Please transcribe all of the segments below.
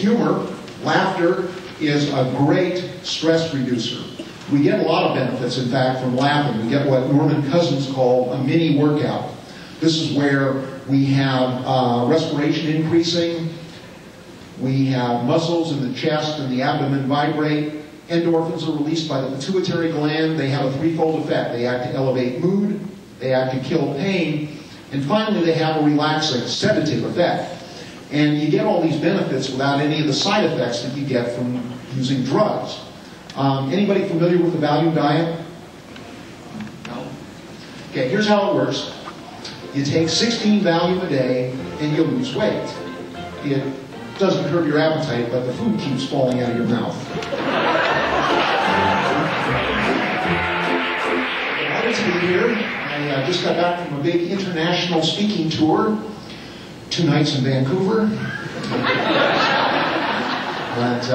humor, laughter, is a great stress reducer. We get a lot of benefits, in fact, from laughing. We get what Norman Cousins called a mini workout. This is where we have respiration increasing, we have muscles in the chest and the abdomen vibrate, endorphins are released by the pituitary gland. They have a threefold effect. They act to elevate mood, they act to kill pain, and finally they have a relaxing, sedative effect. And you get all these benefits without any of the side effects that you get from using drugs. Anybody familiar with the Valium diet? No? Okay, here's how it works. You take 16 Valium a day and you lose weight. It doesn't curb your appetite, but the food keeps falling out of your mouth. Glad to be here. I just got back from a big international speaking tour. 2 nights in Vancouver. But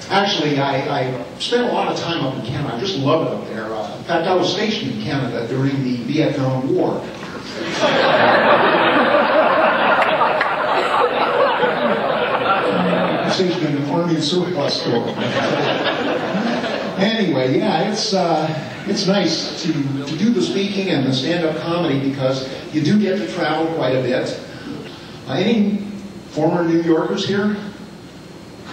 actually, I spent a lot of time up in Canada. I just love it up there. In fact, I was stationed in Canada during the Vietnam War. Stationed in an Army surplus store. Anyway, yeah, it's nice to do the speaking and the stand-up comedy because you do get to travel quite a bit. Any former New Yorkers here?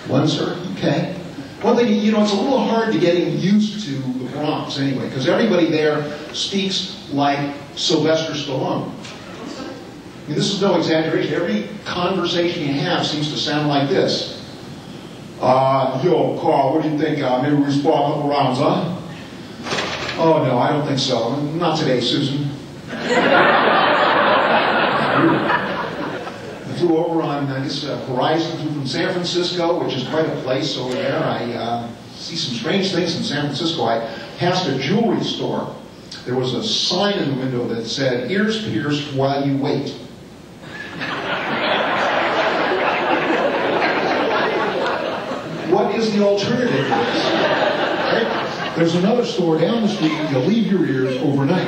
One, sir? Okay. One thing, it's a little hard to getting used to the Bronx anyway, because everybody there speaks like Sylvester Stallone. I mean, this is no exaggeration. Every conversation you have seems to sound like this. Yo, Carl, what do you think? Maybe we spot a couple rounds, huh? Oh, no, I don't think so. Not today, Susan. I flew over on, Horizon from San Francisco, which is quite a place over there. I see some strange things in San Francisco. I passed a jewelry store. There was a sign in the window that said, "Ears pierced while you wait." What is the alternative to this? Right? There's another store down the street. You'll leave your ears overnight.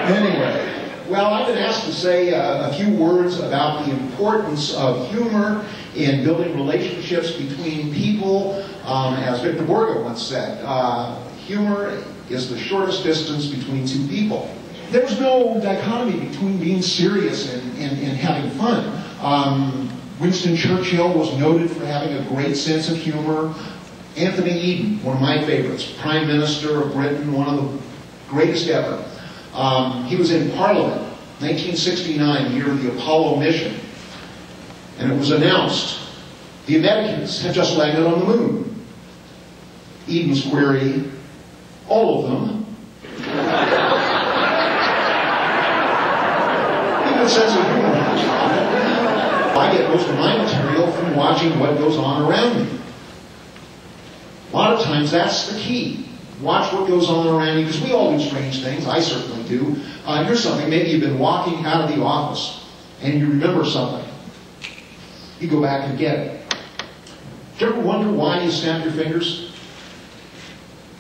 Anyway, well, I've been asked to say a few words about the importance of humor in building relationships between people. As Victor Borge once said, humor is the shortest distance between two people. There's no dichotomy between being serious and having fun. Winston Churchill was noted for having a great sense of humor. Anthony Eden, one of my favorites, Prime Minister of Britain, one of the greatest ever. He was in Parliament, 1969, the year of the Apollo mission. And it was announced the Americans had just landed on the moon. Eden's query, all of them? Even sense of humor. I get most of my material from watching what goes on around me. A lot of times that's the key. Watch what goes on around you, because we all do strange things. I certainly do. Here's something. Maybe you've been walking out of the office and you remember something. You go back and get it. Do you ever wonder why you snap your fingers?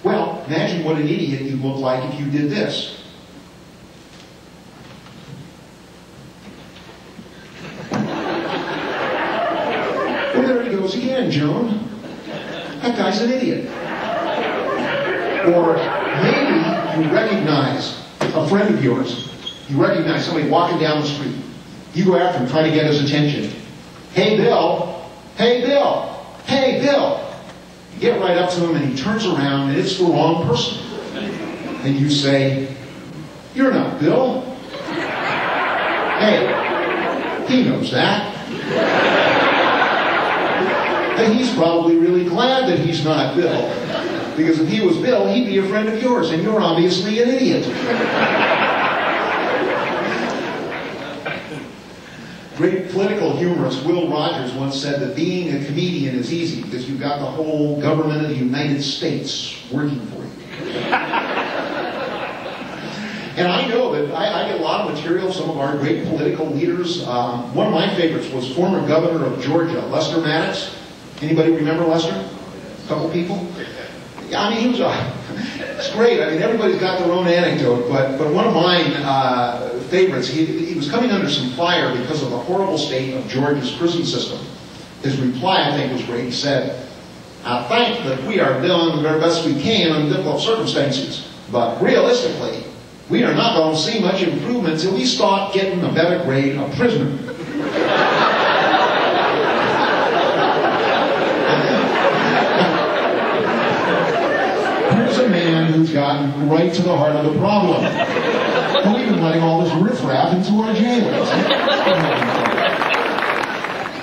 Well, imagine what an idiot you'd look like if you did this. Well, there he goes again, Joan. That guy's an idiot. Or maybe you recognize a friend of yours. You recognize somebody walking down the street. You go after him, try to get his attention. Hey, Bill. Hey, Bill. Hey, Bill. You get right up to him and he turns around and it's the wrong person. And you say, "You're not Bill." Hey, he knows that. And he's probably really glad that he's not Bill. Because if he was Bill, he'd be a friend of yours, and you're obviously an idiot. Great political humorist Will Rogers once said that being a comedian is easy because you've got the whole government of the United States working for you. And I know that I get a lot of material from some of our great political leaders. One of my favorites was former governor of Georgia, Lester Maddox. Anybody remember Lester? A couple people? I mean, It's great. I mean, everybody's got their own anecdote, but one of mine favorites, he was coming under some fire because of the horrible state of Georgia's prison system. His reply, I think, was great. He said, I think that we are doing the very best we can under difficult circumstances, but realistically, we are not going to see much improvement until we start getting a better grade of prisoner. Here's a man who's gotten right to the heart of the problem. And we've been letting all this riffraff into our jails.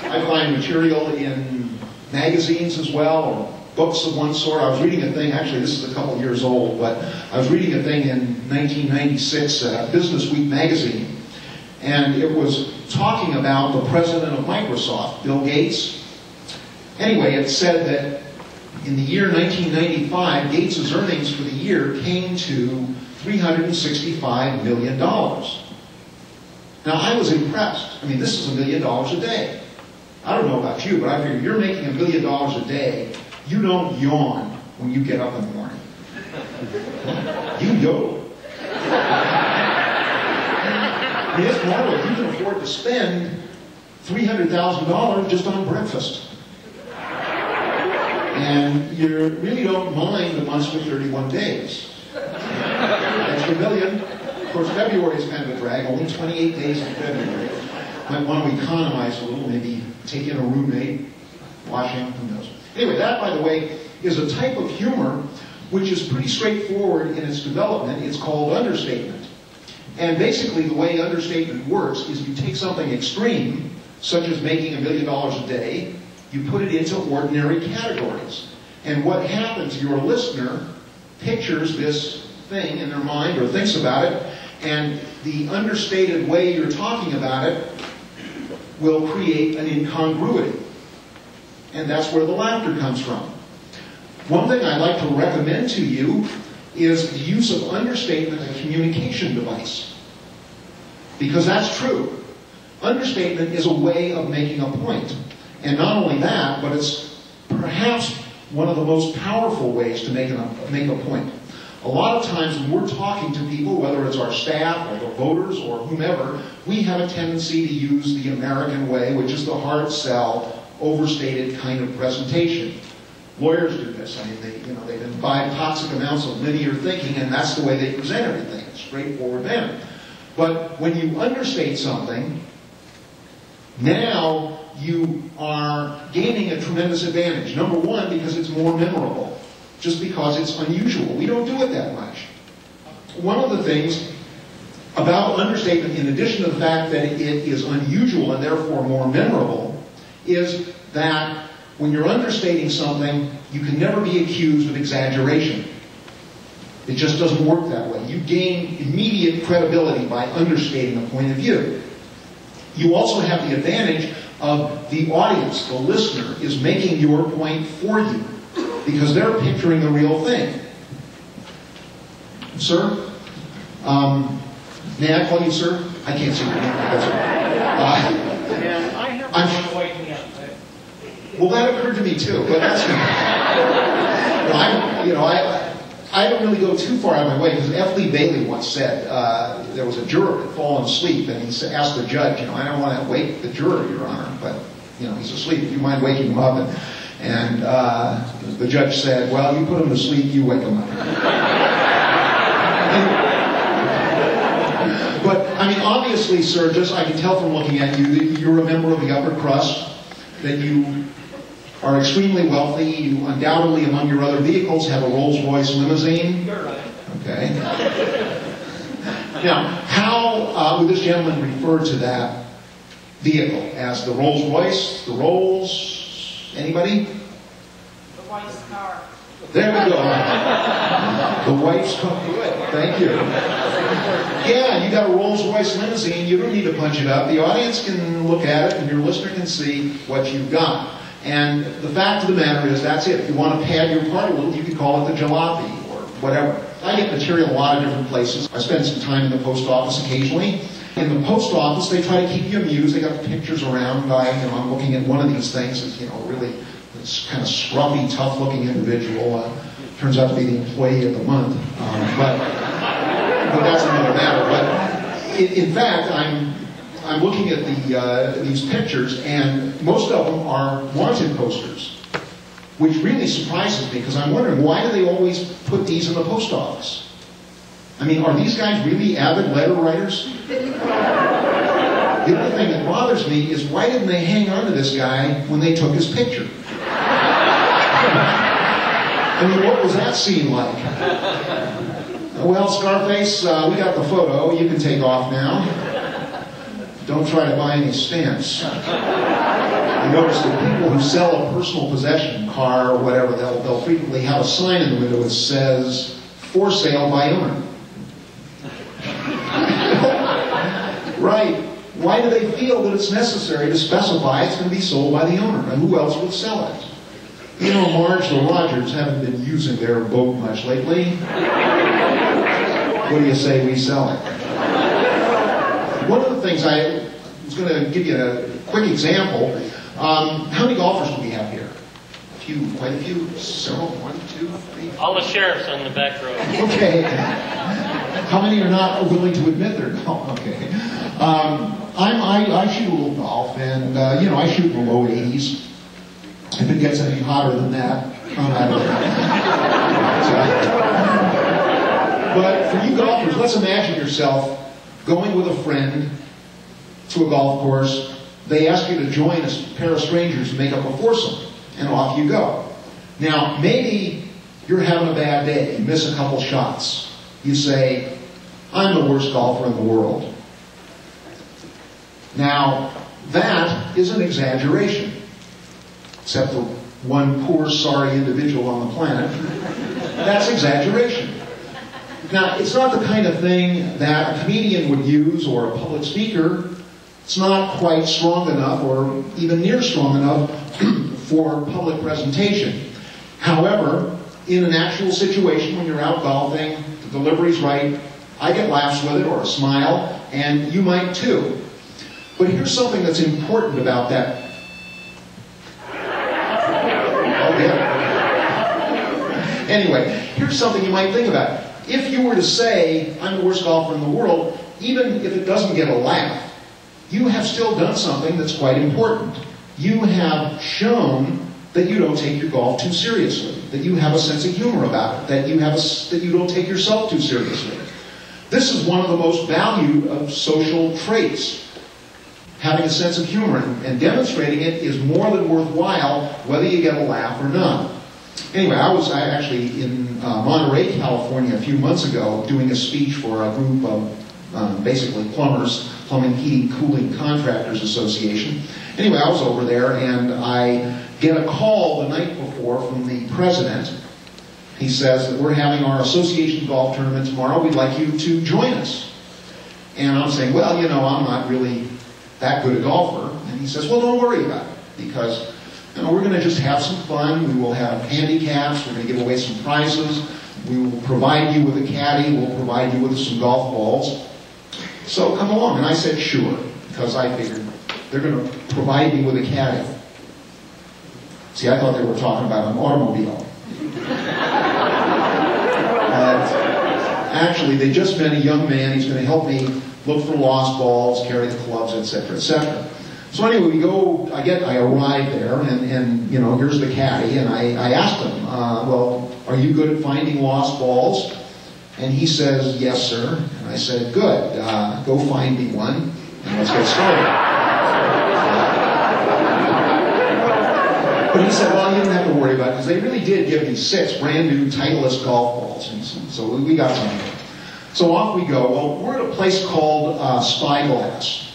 I find material in magazines as well, or books of one sort. I was reading a thing, actually this is a couple years old, but I was reading a thing in 1996, Business Week magazine, and it was talking about the president of Microsoft, Bill Gates. Anyway, it said that in the year 1995, Gates' earnings for the year came to $365 million. Now, I was impressed. I mean, this is $1 million a day. I don't know about you, but I figure you're making $1 million a day, you don't yawn when you get up in the morning. You yodel. I mean, it's marvelous. You can afford to spend $300,000 just on breakfast. And you really don't mind the months with 31 days. Extra million. Of course, February is kind of a drag, only 28 days in February. Might want to economize a little, maybe take in a roommate, washing, who knows. Anyway, that, by the way, is a type of humor which is pretty straightforward in its development. It's called understatement. And basically, the way understatement works is you take something extreme, such as making $1 million a day, you put it into ordinary categories. And what happens, your listener pictures this thing in their mind or thinks about it, and the understated way you're talking about it will create an incongruity. And that's where the laughter comes from. One thing I'd like to recommend to you is the use of understatement as a communication device. Because that's true. Understatement is a way of making a point. And not only that, but it's perhaps one of the most powerful ways to make a point. A lot of times when we're talking to people, whether it's our staff or the voters or whomever, we have a tendency to use the American way, which is the hard sell, overstated kind of presentation. Lawyers do this. I mean, they've imbibed toxic amounts of linear thinking, and that's the way they present everything. It's straightforward manner. But when you understate something, now you are gaining a tremendous advantage. Number one, because it's more memorable. Just because it's unusual. We don't do it that much. One of the things about understatement, in addition to the fact that it is unusual and therefore more memorable, is that when you're understating something, you can never be accused of exaggeration. It just doesn't work that way. You gain immediate credibility by understating a point of view. You also have the advantage of the audience, the listener, is making your point for you, because they're picturing the real thing. Sir? May I call you sir? I can't see your name. That's right. I have one wake me up. Well, that occurred to me too, but that's I don't really go too far out of my way, because F. Lee Bailey once said there was a juror had fallen asleep, and he asked the judge, I don't want to wake the juror, Your Honor, but he's asleep. Do you mind waking him up? And the judge said, well, you put him to sleep, you wake him up. But, I mean, obviously, sir, I can tell from looking at you that you're a member of the upper crust, that you are extremely wealthy. You undoubtedly, among your other vehicles, have a Rolls-Royce limousine. You're right. Okay. Now, how would this gentleman refer to that vehicle? As the Rolls-Royce, the Rolls... Anybody? The wife's car. There we go. The wife's car. Good. Thank you. Yeah, you got a Rolls-Royce limousine. You don't need to punch it up. The audience can look at it, and your listener can see what you've got. And the fact of the matter is, that's it. If you want to pad your part a little, you could call it the jalopy or whatever. I get material a lot of different places. I spend some time in the post office occasionally. In the post office, they try to keep you amused. They got pictures around. I'm looking at one of these things. It's really this kind of scruffy, tough-looking individual. Turns out to be the employee of the month. But that's another matter. But in fact, I'm looking at these pictures, and most of them are wanted posters, which really surprises me, because I'm wondering, why do they always put these in the post office? I mean, are these guys really avid letter writers? The other thing that bothers me is, why didn't they hang on to this guy when they took his picture? I mean, what was that scene like? Well, Scarface, we got the photo. You can take off now. Don't try to buy any stamps. You notice that people who sell a personal possession, car or whatever, they'll frequently have a sign in the window that says, "For sale by owner." Right. Why do they feel that it's necessary to specify it's going to be sold by the owner? And who else would sell it? You know, Marge, the Rogers haven't been using their boat much lately. What do you say we sell it? One of the things I was going to give you a quick example. How many golfers do we have here? A few, quite a few, several, 1, 2, 3. All the sheriffs on the back row. Okay. How many are not willing to admit their golf? Okay. I shoot a little golf, and I shoot in the low 80s. If it gets any hotter than that, I'm out of there. But for you golfers, let's imagine yourself going with a friend to a golf course. They ask you to join a pair of strangers and make up a foursome, and off you go. Now, maybe you're having a bad day. You miss a couple shots. You say, "I'm the worst golfer in the world." Now, that is an exaggeration. Except for one poor, sorry individual on the planet. That's exaggeration. Now, it's not the kind of thing that a comedian would use, or a public speaker. It's not quite strong enough, or even near strong enough, for public presentation. However, in an actual situation, when you're out golfing, the delivery's right, I get laughs with it, or a smile, and you might too. But here's something that's important about that. Anyway, here's something you might think about. If you were to say, "I'm the worst golfer in the world," even if it doesn't get a laugh, you have still done something that's quite important. You have shown that you don't take your golf too seriously, that you have a sense of humor about it, that you don't take yourself too seriously. This is one of the most valued of social traits. Having a sense of humor and demonstrating it is more than worthwhile, whether you get a laugh or not. Anyway, I was actually in Monterey, California a few months ago doing a speech for a group of basically plumbers, Plumbing, Heating, Cooling Contractors Association. Anyway, I was over there, and I get a call the night before from the president. He says that we're having our association golf tournament tomorrow. We'd like you to join us. And I'm saying, well, I'm not really that good a golfer. And he says, well, don't worry about it, because we're going to just have some fun. We will have handicaps. We're going to give away some prizes. We will provide you with a caddy. We'll provide you with some golf balls. So come along. And I said, sure, because I figured they're going to provide me with a caddy. See, I thought they were talking about an automobile. Actually, they just met a young man. He's going to help me look for lost balls, carry the clubs, etc., etc. So anyway, I arrive there, and here's the caddy, and I asked him, well, are you good at finding lost balls? And he says, yes, sir. And I said, good, go find me one, and let's get started. But he said, well, you don't have to worry about it, because they really did give me 6 brand new Titleist golf balls, and so we got some. So off we go. Well, we're at a place called Spyglass.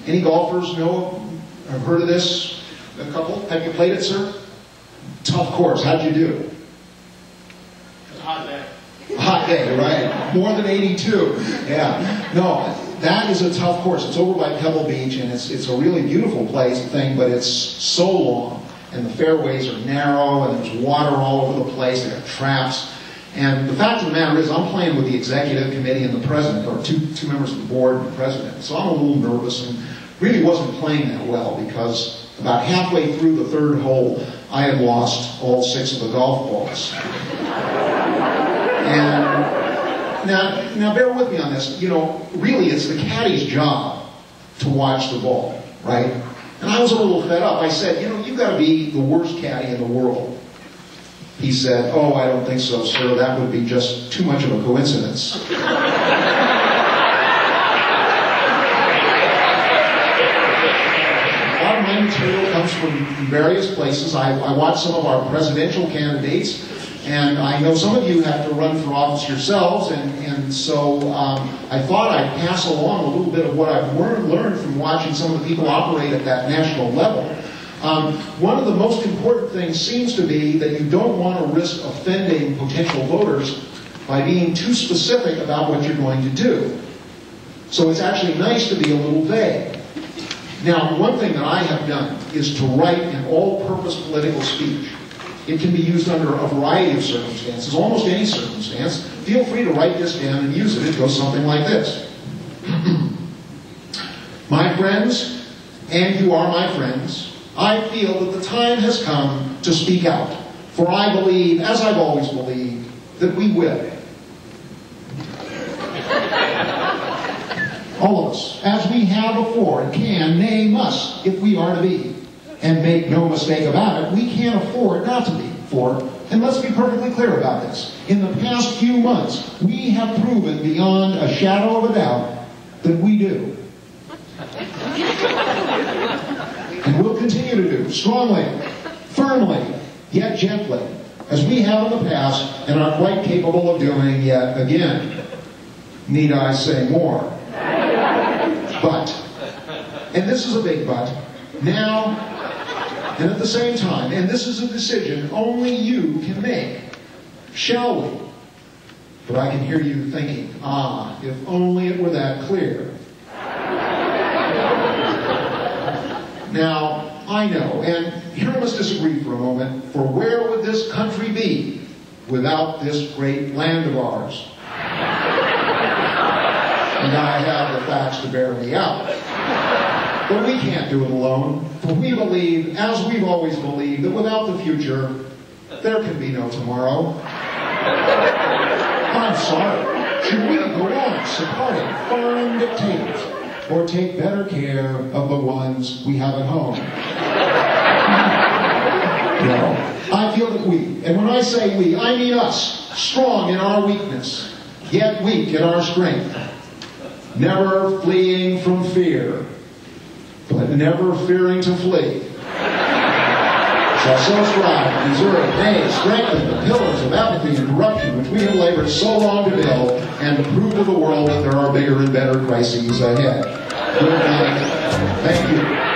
Any golfers have heard of this? A couple? Have you played it, sir? Tough course. How'd you do? Hot day. Hot day, right? More than 82. Yeah. No, that is a tough course. It's over by Pebble Beach, and it's a really beautiful thing, but it's so long, and the fairways are narrow, and there's water all over the place. There are traps. And the fact of the matter is, I'm playing with the executive committee and the president, or two members of the board and the president. So I'm a little nervous and really wasn't playing that well, because about halfway through the third hole, I had lost all 6 of the golf balls. And now bear with me on this. You know, really it's the caddy's job to watch the ball, right? And I was a little fed up. I said, you know, you've got to be the worst caddy in the world. He said, oh, I don't think so, sir. That would be just too much of a coincidence. A lot of my material comes from various places. I watch some of our presidential candidates, and I know some of you have to run for office yourselves, and so I thought I'd pass along a little bit of what I've learned from watching some of the people operate at that national level. One of the most important things seems to be that you don't want to risk offending potential voters by being too specific about what you're going to do. So it's actually nice to be a little vague. Now, one thing that I have done is to write an all-purpose political speech. It can be used under a variety of circumstances, almost any circumstance. Feel free to write this down and use it. It goes something like this. My friends, and you are my friends, I feel that the time has come to speak out, for I believe, as I've always believed, that we will. All of us, as we have before, can, nay, must, if we are to be. And make no mistake about it, we can't afford not to be. For, and let's be perfectly clear about this, in the past few months, we have proven beyond a shadow of a doubt that we do. And we'll continue to do, strongly, firmly, yet gently, as we have in the past and are quite capable of doing yet again. Need I say more? But, and this is a big but, now and at the same time, and this is a decision only you can make, shall we? But I can hear you thinking, if only it were that clear. Now, I know, and here I must disagree for a moment, for where would this country be without this great land of ours? And I have the facts to bear me out. But we can't do it alone, for we believe, as we've always believed, that without the future, there can be no tomorrow. I'm sorry. Should we go on supporting foreign dictators, or take better care of the ones we have at home? No, I feel that we, and when I say we, I mean us, strong in our weakness, yet weak in our strength, never fleeing from fear, but never fearing to flee. Shall so strive, preserve, nay, strengthen the pillars of apathy and corruption which we have labored so long to build, and to prove to the world that there are bigger and better crises ahead. Good night. Thank you.